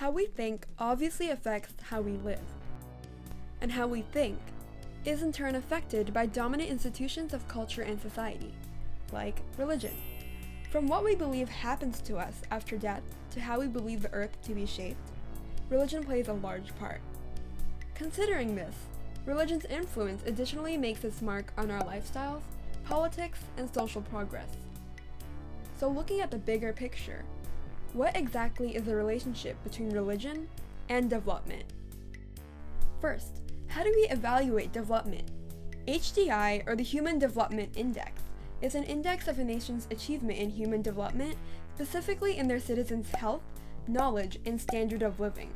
How we think obviously affects how we live. And how we think is in turn affected by dominant institutions of culture and society, like religion. From what we believe happens to us after death to how we believe the earth to be shaped, religion plays a large part. Considering this, religion's influence additionally makes its mark on our lifestyles, politics, and social progress. So looking at the bigger picture, what exactly is the relationship between religion and development? First, how do we evaluate development? HDI, or the Human Development Index, is an index of a nation's achievement in human development, specifically in their citizens' health, knowledge, and standard of living.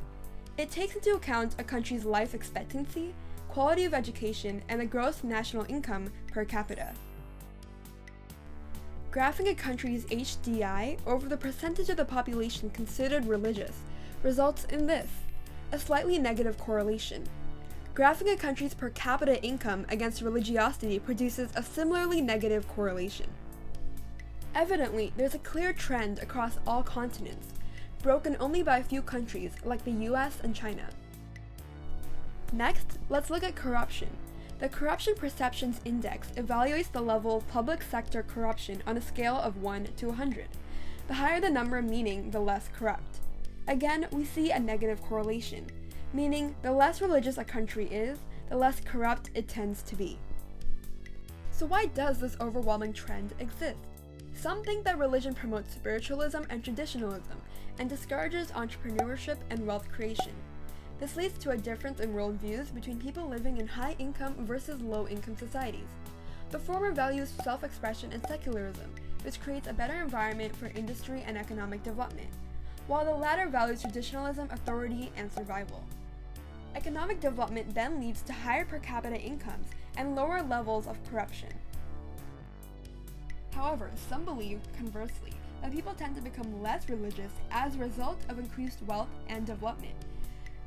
It takes into account a country's life expectancy, quality of education, and the gross national income per capita. Graphing a country's HDI over the percentage of the population considered religious results in this, a slightly negative correlation. Graphing a country's per capita income against religiosity produces a similarly negative correlation. Evidently, there's a clear trend across all continents, broken only by a few countries like the US and China. Next, let's look at corruption. The Corruption Perceptions Index evaluates the level of public sector corruption on a scale of 1 to 100, the higher the number meaning the less corrupt. Again, we see a negative correlation, meaning the less religious a country is, the less corrupt it tends to be. So why does this overwhelming trend exist? Some think that religion promotes spiritualism and traditionalism, and discourages entrepreneurship and wealth creation. This leads to a difference in worldviews between people living in high-income versus low-income societies. The former values self-expression and secularism, which creates a better environment for industry and economic development, while the latter values traditionalism, authority, and survival. Economic development then leads to higher per capita incomes and lower levels of corruption. However, some believe, conversely, that people tend to become less religious as a result of increased wealth and development.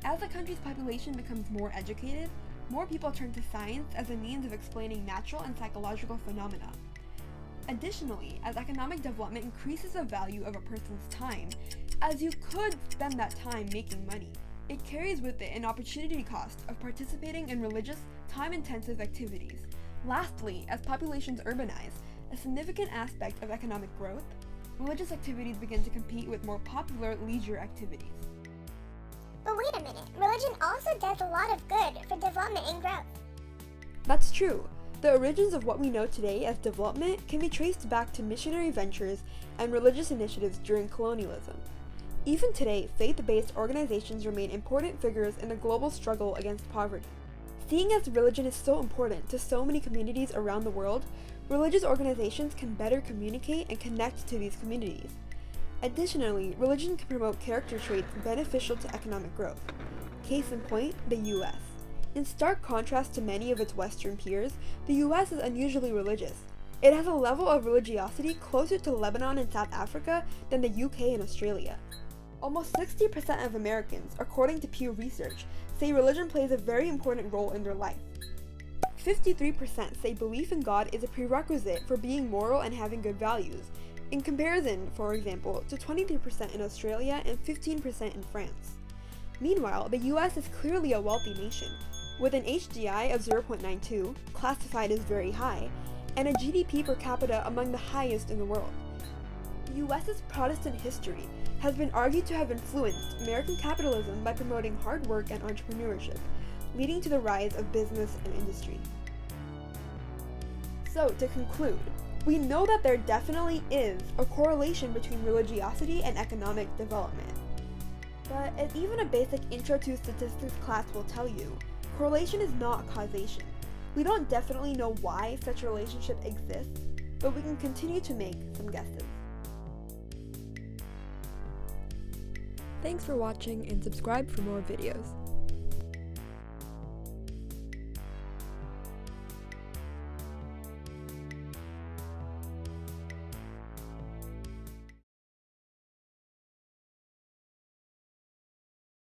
As a country's population becomes more educated, more people turn to science as a means of explaining natural and psychological phenomena. Additionally, as economic development increases the value of a person's time, as you could spend that time making money, it carries with it an opportunity cost of participating in religious, time-intensive activities. Lastly, as populations urbanize, a significant aspect of economic growth, religious activities begin to compete with more popular leisure activities. But wait a minute, religion also does a lot of good for development and growth. That's true. The origins of what we know today as development can be traced back to missionary ventures and religious initiatives during colonialism. Even today, faith-based organizations remain important figures in the global struggle against poverty. Seeing as religion is so important to so many communities around the world, religious organizations can better communicate and connect to these communities. Additionally, religion can promote character traits beneficial to economic growth. Case in point, the US. In stark contrast to many of its Western peers, the US is unusually religious. It has a level of religiosity closer to Lebanon and South Africa than the UK and Australia. Almost 60% of Americans, according to Pew Research, say religion plays a very important role in their life. 53% say belief in God is a prerequisite for being moral and having good values, in comparison, for example, to 23% in Australia and 15% in France. Meanwhile, the US is clearly a wealthy nation, with an HDI of 0.92, classified as very high, and a GDP per capita among the highest in the world. The US's Protestant history has been argued to have influenced American capitalism by promoting hard work and entrepreneurship, leading to the rise of business and industry. So, to conclude, we know that there definitely is a correlation between religiosity and economic development. But as even a basic intro to statistics class will tell you, correlation is not causation. We don't definitely know why such a relationship exists, but we can continue to make some guesses. Thanks for watching and subscribe for more videos.